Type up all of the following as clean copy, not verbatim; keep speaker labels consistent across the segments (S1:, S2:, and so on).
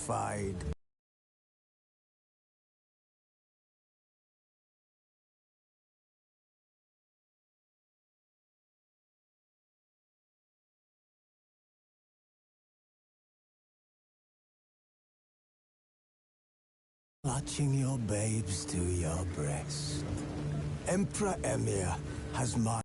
S1: liquefied. Clutching your babes to your breast. Emperor Emir has my...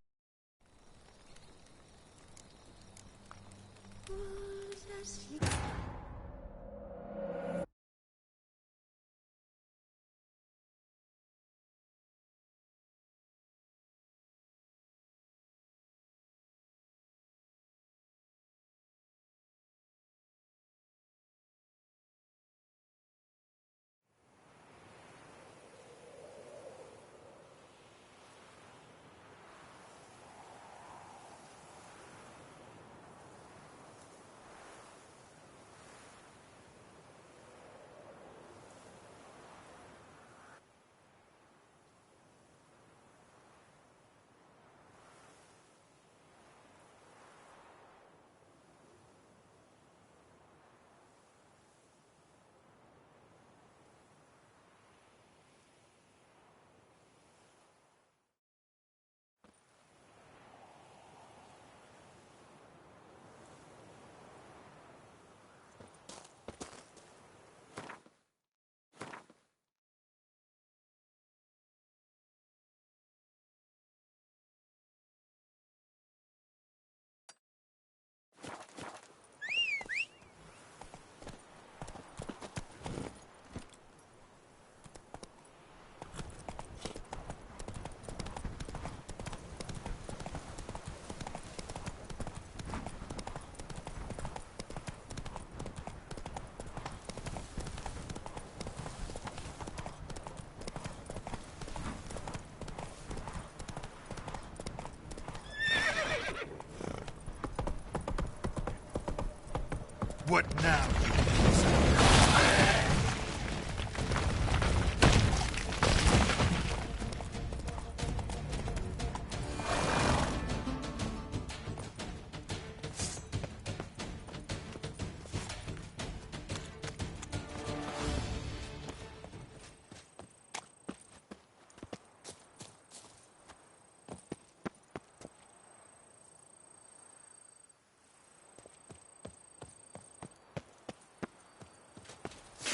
S2: What now?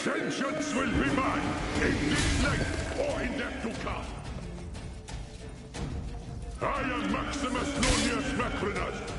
S3: Vengeance will be mine, in this life or in death to come. I am Maximus Nonius Macrinus.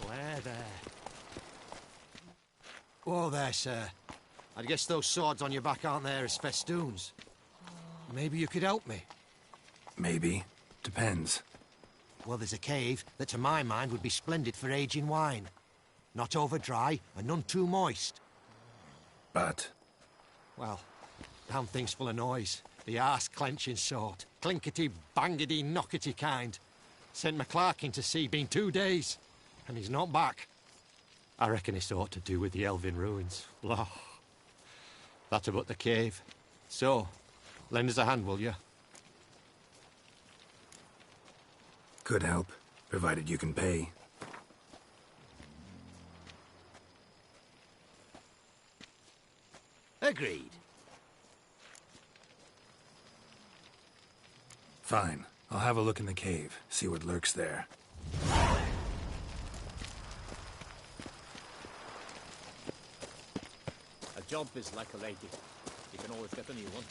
S2: Claire there. Whoa there, sir. I guess those swords on your back aren't there as festoons. Maybe you could help me.
S4: Maybe. Depends.
S2: Well, there's a cave that, to my mind, would be splendid for aging wine. Not over dry and none too moist.
S4: But?
S2: Well, damn thing's full of noise. The arse-clenching sort. Clinkety, bangety, knockety kind. Sent McClark in to sea, been 2 days. And he's not back. I reckon it's ought to do with the Elven ruins. Blah. That about the cave. So, lend us a hand, will you?
S4: Could help, provided you can pay.
S2: Agreed.
S4: Fine. I'll have a look in the cave, see what lurks there.
S5: A job is like a lady. You can always get a new one.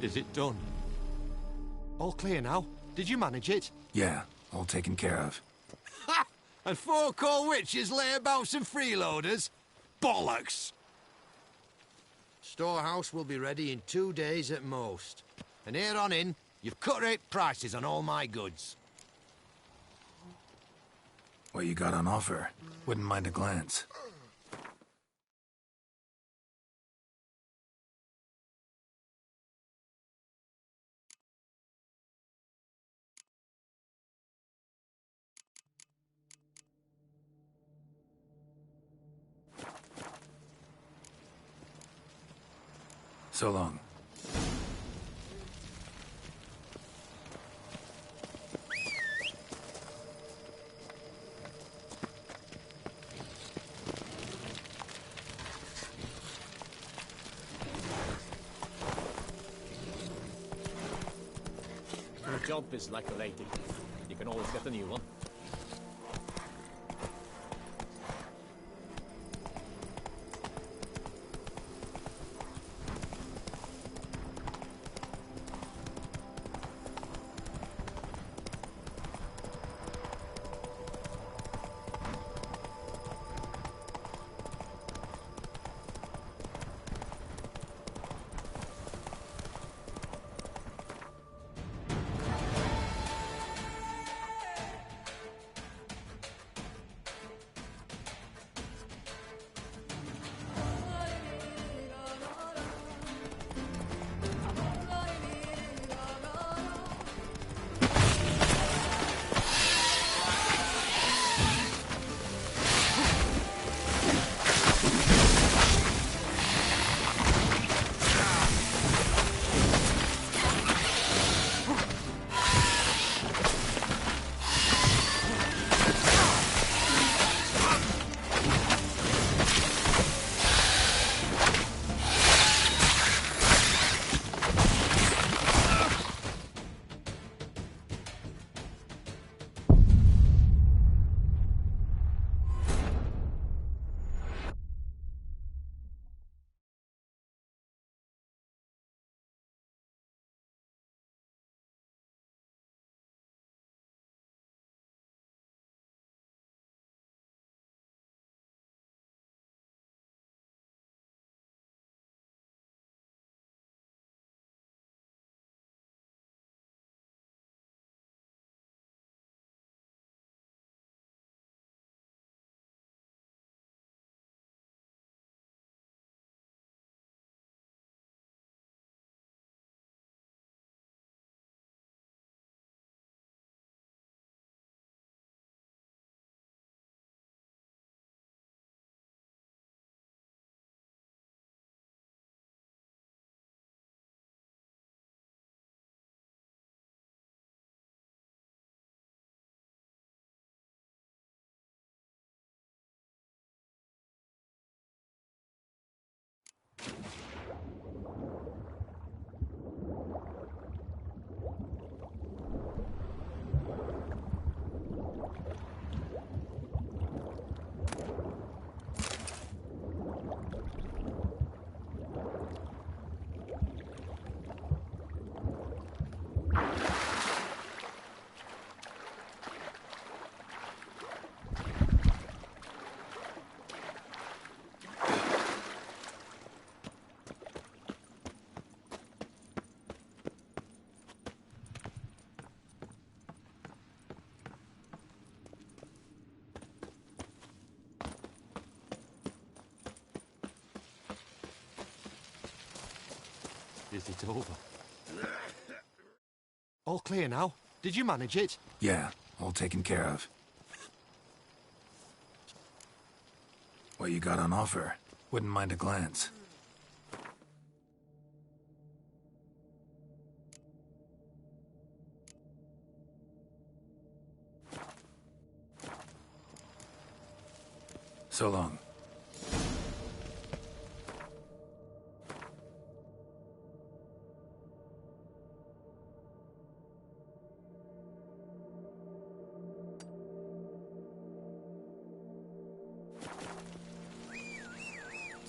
S2: Is it done? All clear now? Did you manage it?
S4: Yeah, all taken care of.
S2: Ha! And 4 cold witches lay about some freeloaders? Bollocks! Storehouse will be ready in 2 days at most. And here on in, you've cut rate prices on all my goods.
S4: What you got on offer? Wouldn't mind a glance. So long.
S5: A job is like a lady. You can always get a new one.
S2: Is it over? All clear now? Did you manage it?
S4: Yeah, all taken care of. What you got on offer? Wouldn't mind a glance. So long.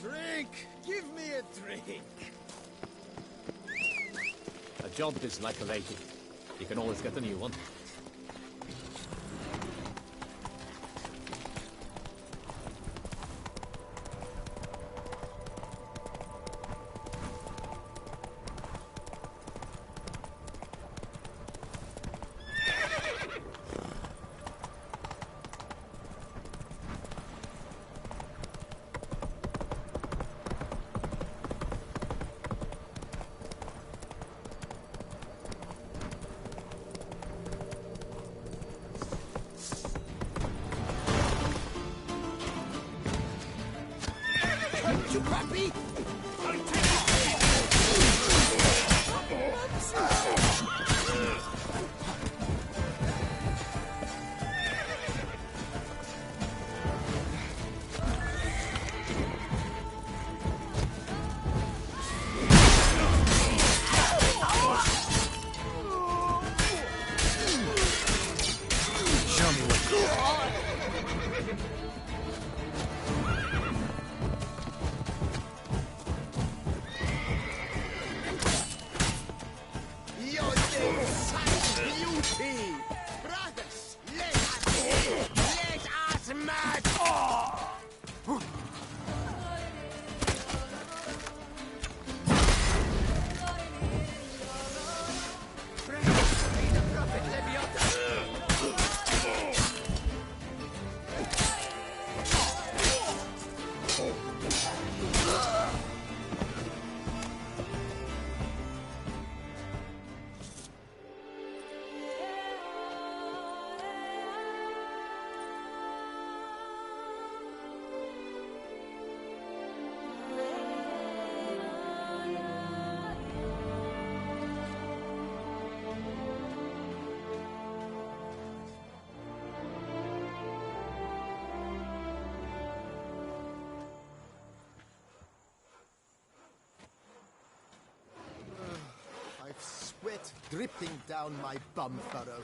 S6: Drink! Give me a drink!
S5: A job is like a lady. You can always get a new one.
S6: too crappy?
S4: Show me what.
S6: Your name such beauty! Brothers, let us match! I've sweat dripping down my bum furrow.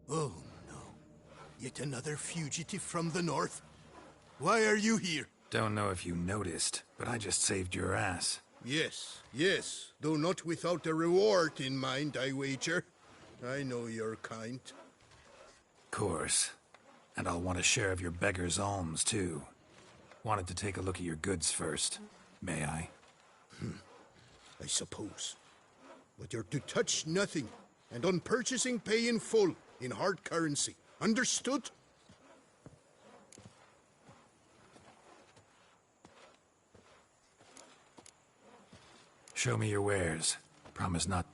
S6: Oh no. Yet another fugitive from the north? Why are you here?
S4: Don't know if you noticed, but I just saved your ass.
S6: Yes, though not without a reward in mind, I wager. I know your kind.
S4: Course. And I'll want a share of your beggar's alms, too. Wanted to take a look at your goods first. May I?
S6: I suppose. But you're to touch nothing, and on purchasing pay in full, in hard currency. Understood?
S4: Show me your wares. Promise not...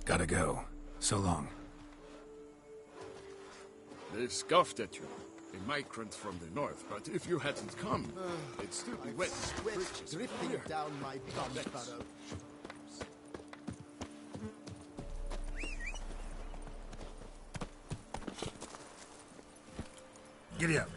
S4: Gotta go. So long.
S3: They scoffed at you, a migrant from the north, but if you hadn't come, it'd still be wet.
S6: Sweat
S3: Bridges
S6: dripping
S3: here.
S6: down my bum furrow.
S4: Giddy up.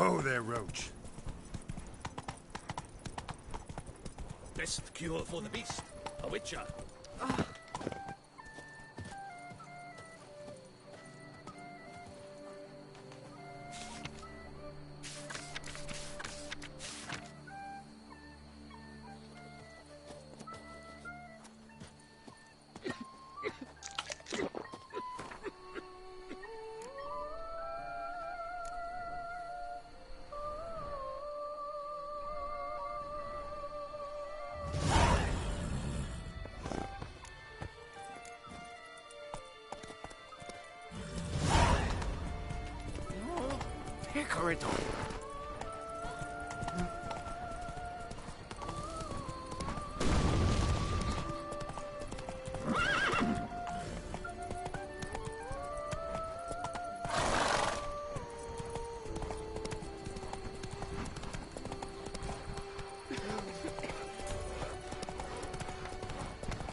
S4: Whoa there, Roach.
S5: Best cure for the beast. A witcher.
S2: Corridor.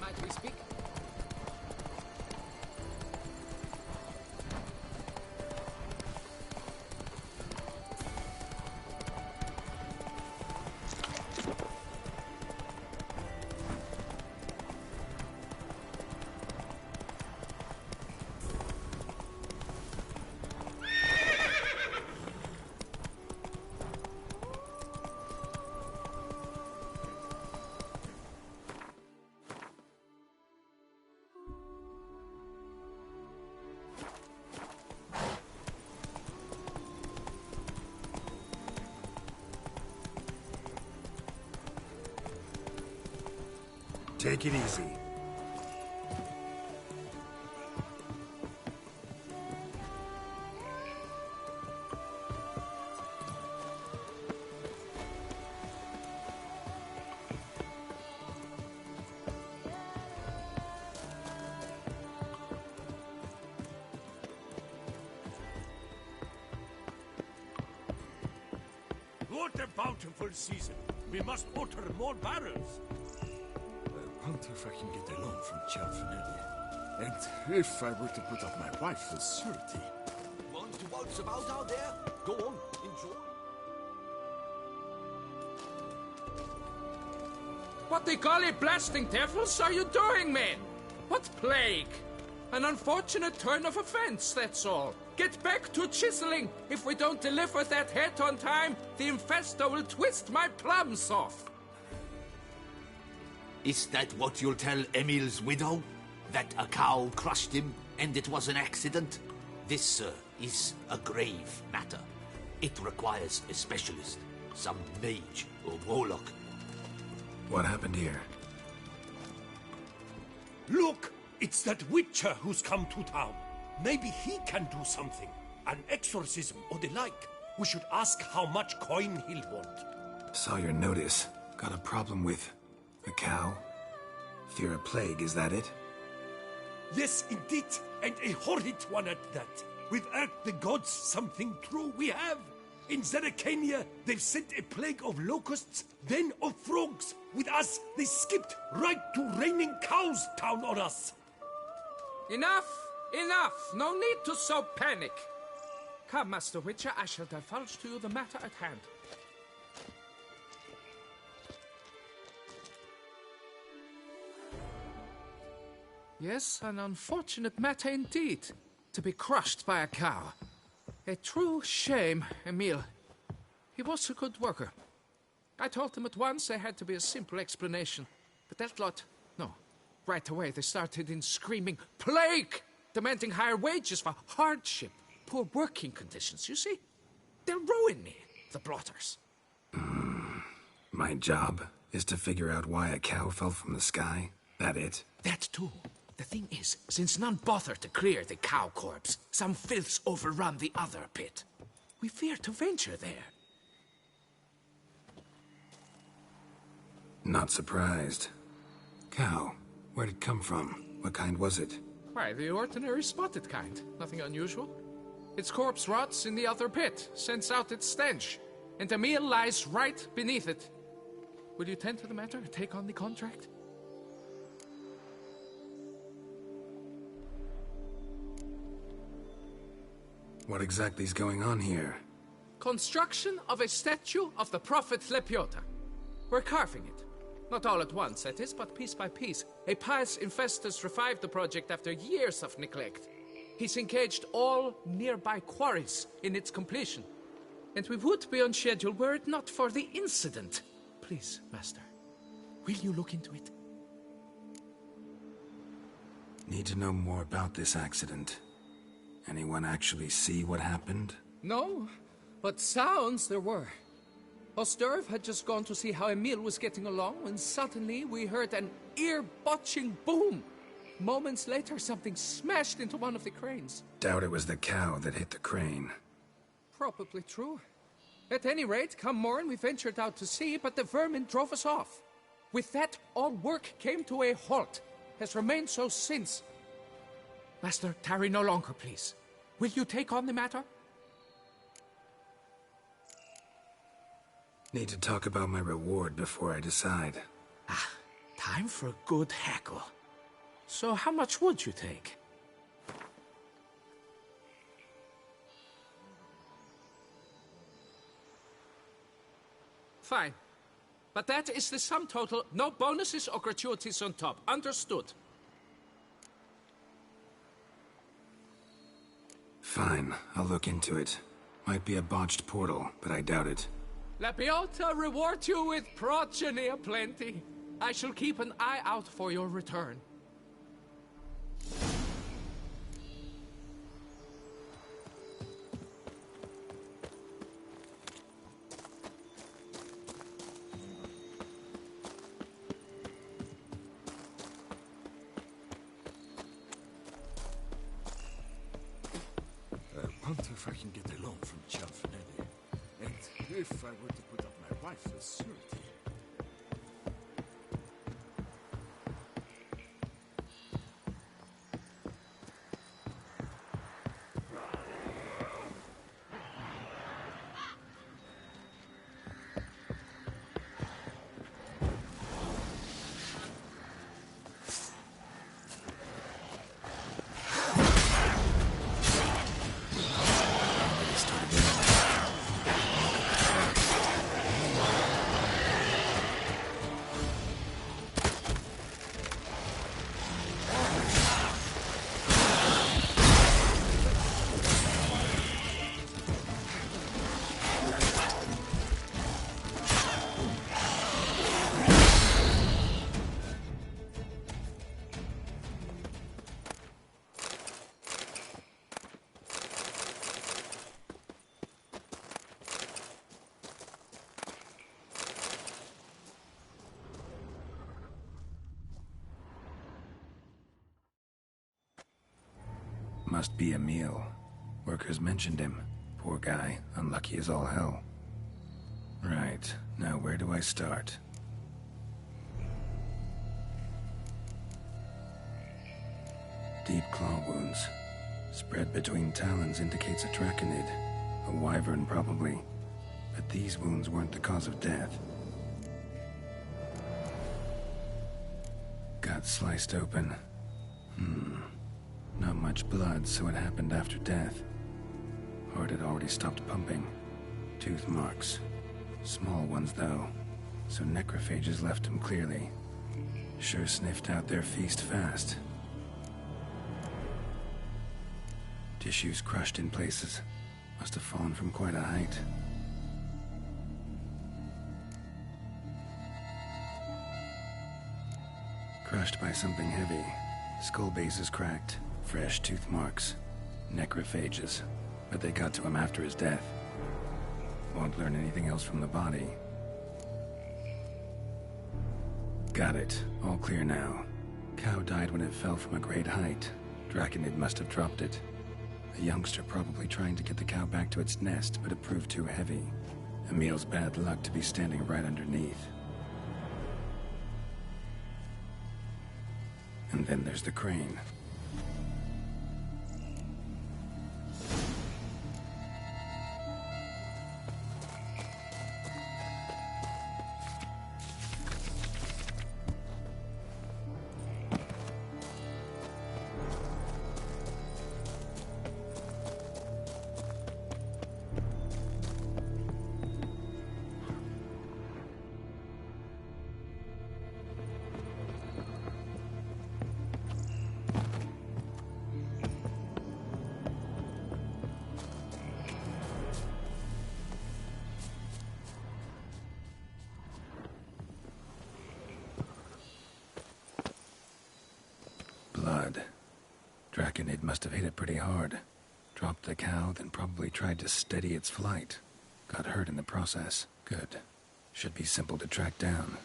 S5: Might we speak?
S4: Take it easy.
S7: What a bountiful season. We must water more barrels.
S3: I wonder if I can get a loan from Chalfinelli. And if I were to put up my wife as surety.
S8: Want to waltz about out there? Go on, enjoy.
S9: What the golly blasting devils are you doing, man? What plague? An unfortunate turn of offense, that's all. Get back to chiseling. If we don't deliver that head on time, the infestor will twist my plums off.
S8: Is that what you'll tell Emil's widow? That a cow crushed him and it was an accident? This, sir, is a grave matter. It requires a specialist, some mage or warlock.
S4: What happened here?
S7: Look! It's that witcher who's come to town. Maybe he can do something. An exorcism or the like. We should ask how much coin he'll want.
S4: Saw your notice. Got a problem with a cow? Fear a plague, is that it?
S7: Yes, indeed. And a horrid one at that. We've earned the gods something true we have. In Zeracania, they've sent a plague of locusts, then of frogs. With us, they skipped right to raining cows down on us.
S9: Enough! Enough! No need to so panic. Come, Master Witcher, I shall divulge to you the matter at hand. Yes, an unfortunate matter indeed. To be crushed by a cow. A true shame, Emil. He was a good worker. I told him at once there had to be a simple explanation. But that lot, no. Right away they started in screaming, "Plague!" Demanding higher wages for hardship, poor working conditions, you see? They'll ruin me, the blotters.
S4: My job is to figure out why a cow fell from the sky. That it?
S9: That too. The thing is, since none bothered to clear the cow corpse, some filths overrun the other pit. We fear to venture there.
S4: Not surprised. Cow, where'd it come from? What kind was it?
S9: Why, the ordinary spotted kind. Nothing unusual. Its corpse rots in the other pit, sends out its stench, and Emil lies right beneath it. Will you tend to the matter and take on the contract?
S4: What exactly is going on here?
S9: Construction of a statue of the prophet Lepiota. We're carving it. Not all at once, that is, but piece by piece. A pious investor's revived the project after years of neglect. He's engaged all nearby quarries in its completion. And we would be on schedule were it not for the incident. Please, Master, will you look into it?
S4: Need to know more about this accident. Anyone actually see what happened?
S9: No, but sounds there were. Osterv had just gone to see how Emil was getting along when suddenly we heard an ear-botching boom. Moments later, something smashed into one of the cranes.
S4: Doubt it was the cow that hit the crane.
S9: Probably true. At any rate, come morn, we ventured out to sea, but the vermin drove us off. With that, all work came to a halt. Has remained so since. Master, tarry no longer, please. Will you take on the matter?
S4: Need to talk about my reward before I decide.
S9: Time for a good hackle. So how much would you take? Fine. But that is the sum total. No bonuses or gratuities on top. Understood?
S4: Fine, I'll look into it. Might be a botched portal, but I doubt it.
S9: Lepiota reward you with progeny aplenty. I shall keep an eye out for your return.
S3: I wonder if I can get a loan from Cianfanelli. And if I were to put up my wife as surety.
S4: Must be Emil. Workers mentioned him. Poor guy, unlucky as all hell. Right, now where do I start? Deep claw wounds. Spread between talons indicates a draconid. A wyvern, probably. But these wounds weren't the cause of death. Got sliced open. Not much blood, so it happened after death. Heart had already stopped pumping. Tooth marks. Small ones, though. So necrophages left him clearly. Sure sniffed out their feast fast. Tissues crushed in places. Must have fallen from quite a height. Crushed by something heavy. Skull base is cracked. Fresh tooth marks. Necrophages. But they got to him after his death. Won't learn anything else from the body. Got it. All clear now. Cow died when it fell from a great height. Draconid must have dropped it. A youngster probably trying to get the cow back to its nest, but it proved too heavy. Emil's bad luck to be standing right underneath. And then there's the crane. Draconid must have hit it pretty hard. Dropped the cow, then probably tried to steady its flight. Got hurt in the process. Good. Should be simple to track down.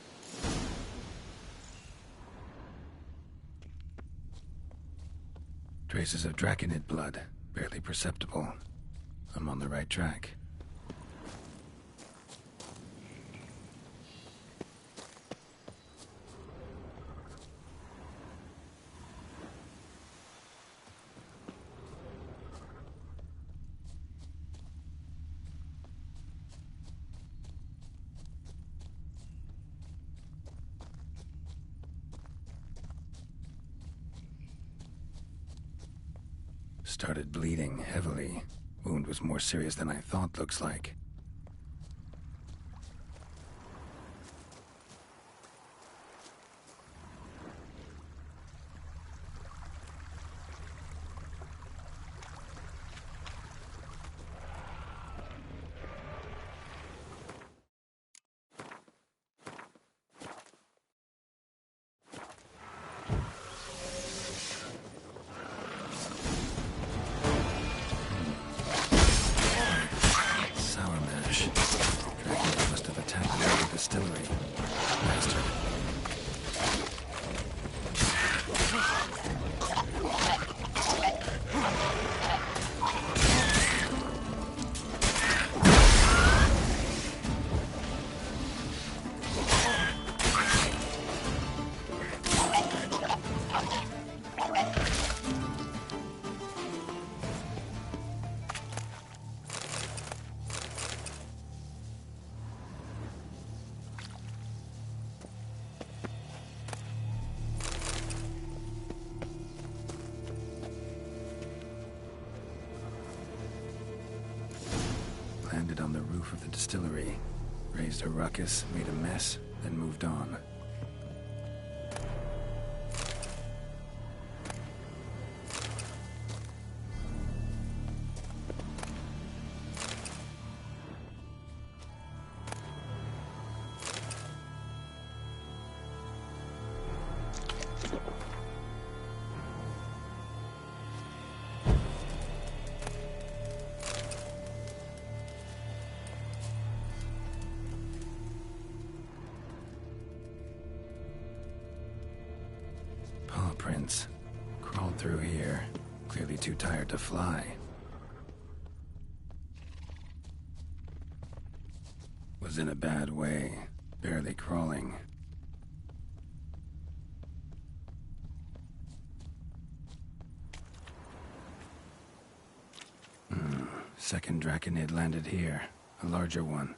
S4: Traces of Draconid blood. Barely perceptible. I'm on the right track. Started bleeding heavily. Wound was more serious than I thought, looks like. Landed on the roof of the distillery. Raised a ruckus, made a mess, then moved on. Prints. Crawled through here. Clearly too tired to fly. Was in a bad way. Barely crawling. Second Draconid landed here. A larger one.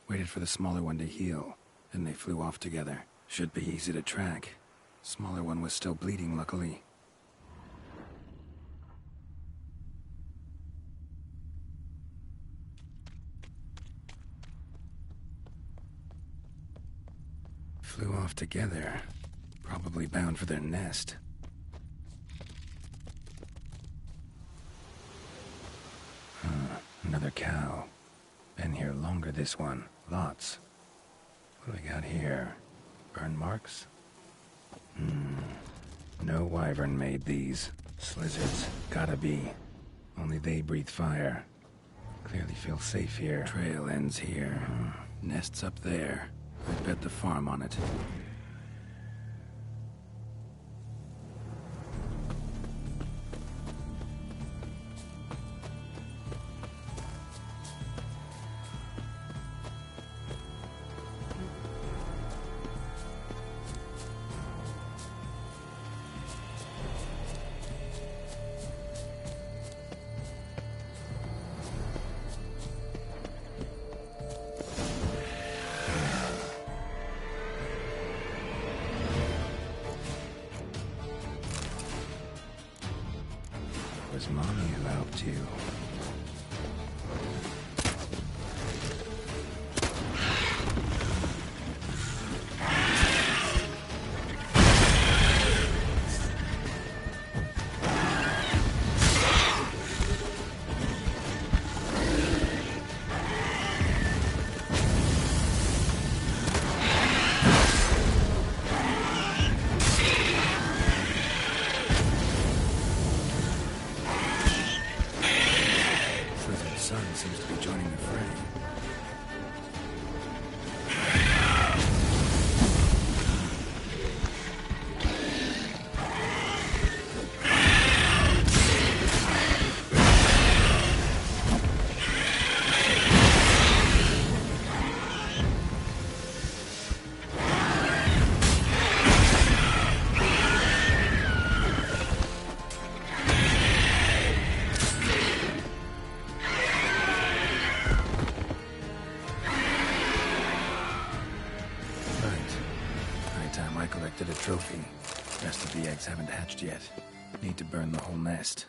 S4: Waited for the smaller one to heal. Then they flew off together. Should be easy to track. Smaller one was still bleeding, luckily. Flew off together. Probably bound for their nest. Another cow. Been here longer, this one. Lots. What do we got here? Burn marks? No wyvern made these. Slizzards. Gotta be. Only they breathe fire. Clearly feel safe here. Trail ends here. Nests up there. I bet the farm on it. Was Mommy who helped you? trophy. Rest of the eggs haven't hatched yet. Need to burn the whole nest.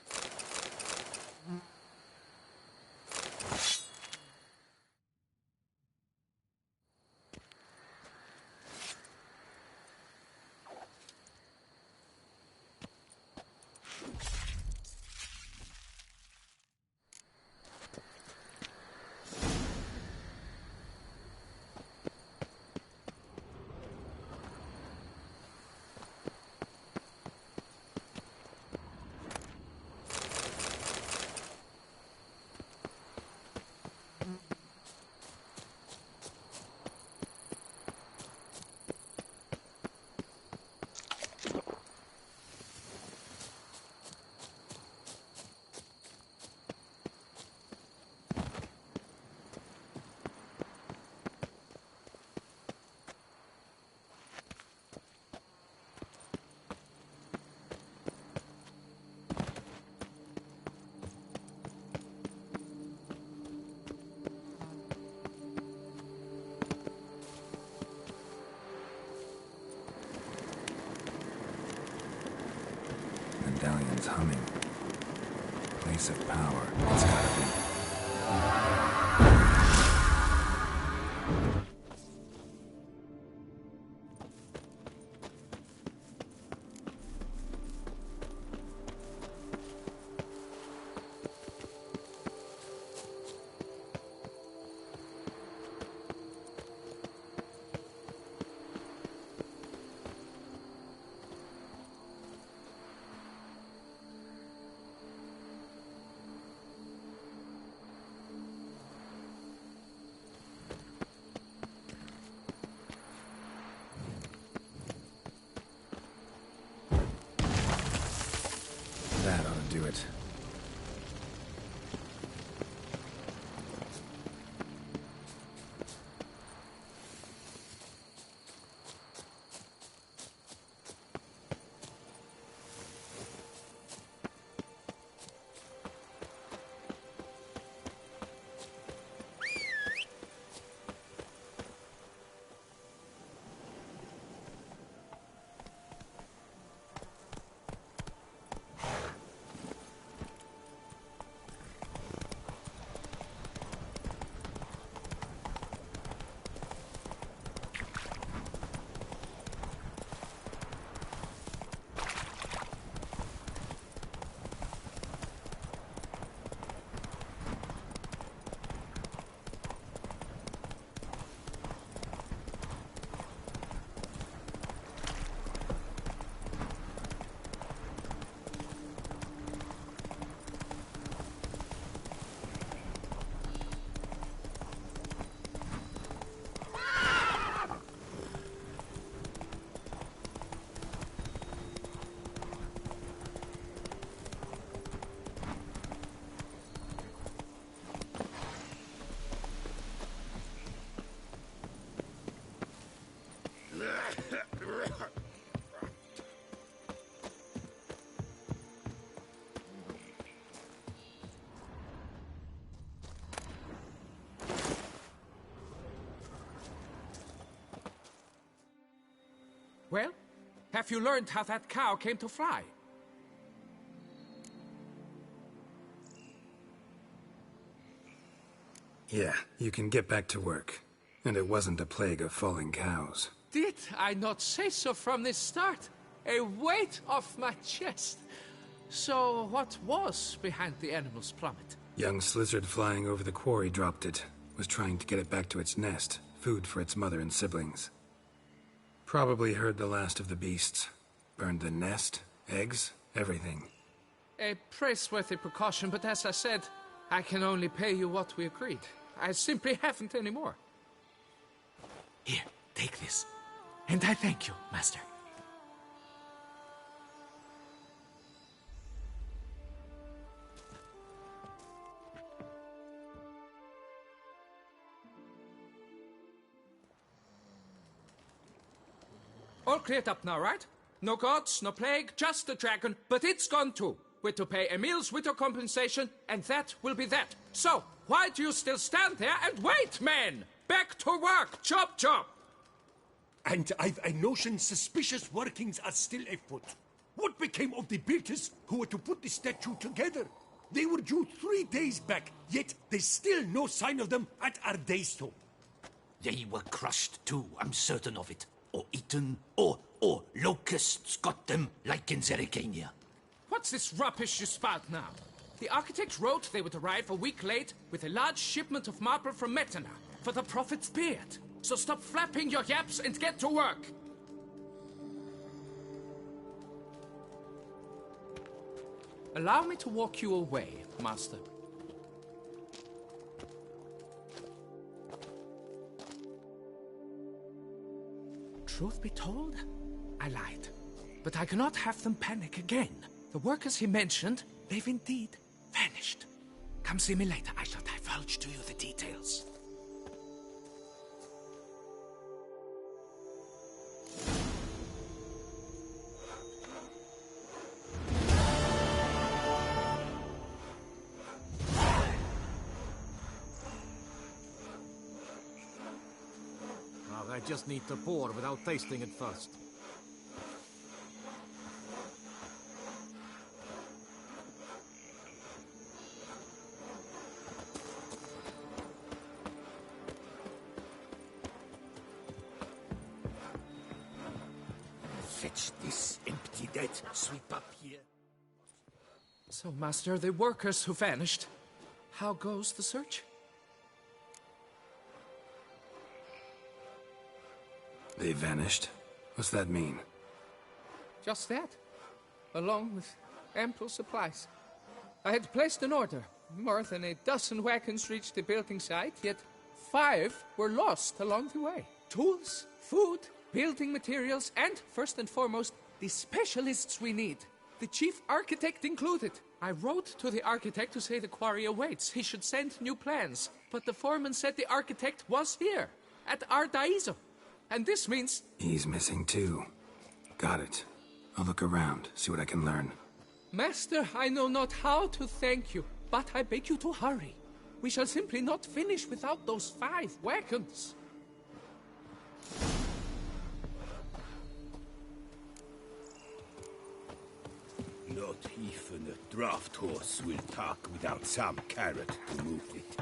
S4: Medallion's humming. Place of power. It's gotta be. That ought to do it.
S9: Well, have you learned how that cow came to fly?
S4: Yeah, you can get back to work. And it wasn't a plague of falling cows.
S9: Did I not say so from the start? A weight off my chest. So what was behind the animal's plummet?
S4: Young lizard flying over the quarry dropped it. Was trying to get it back to its nest. Food for its mother and siblings. Probably heard the last of the beasts. Burned the nest, eggs, everything.
S9: A praiseworthy precaution, but as I said, I can only pay you what we agreed. I simply haven't any more.
S8: Here, take this. And I thank you, Master.
S9: All cleared up now, right? No gods, no plague, just the dragon, but it's gone too. We're to pay Emil's widow compensation, and that will be that. So, why do you still stand there and wait, men? Back to work! Chop, chop!
S7: And I've a notion suspicious workings are still afoot. What became of the builders who were to put the statue together? They were due 3 days back, yet there's still no sign of them at our daystone.
S8: They were crushed too, I'm certain of it. Or eaten, or locusts got them, like in Zerikania.
S9: What's this rubbish you spout now? The architect wrote they would arrive a week late with a large shipment of marble from Metana for the prophet's beard. So stop flapping your yaps and get to work. Allow me to walk you away, Master. Truth be told, I lied. But I cannot have them panic again. The workers he mentioned, they've indeed vanished. Come see me later. I shall divulge to you the details.
S5: I just need to pour without tasting it first.
S7: Fetch this empty dead, sweep up here.
S9: So, Master, the workers who vanished. How goes the search?
S4: They vanished? What's that mean?
S9: Just that, along with ample supplies. I had placed an order. More than a dozen wagons reached the building site, yet 5 were lost along the way. Tools, food, building materials, and, first and foremost, the specialists we need. The chief architect included. I wrote to the architect to say the quarry awaits. He should send new plans. But the foreman said the architect was here, at Ardaizo. And this means...
S4: He's missing too. Got it. I'll look around, see what I can learn.
S9: Master, I know not how to thank you, but I beg you to hurry. We shall simply not finish without those 5 wagons.
S3: Not even a draft horse will talk without some carrot to move it.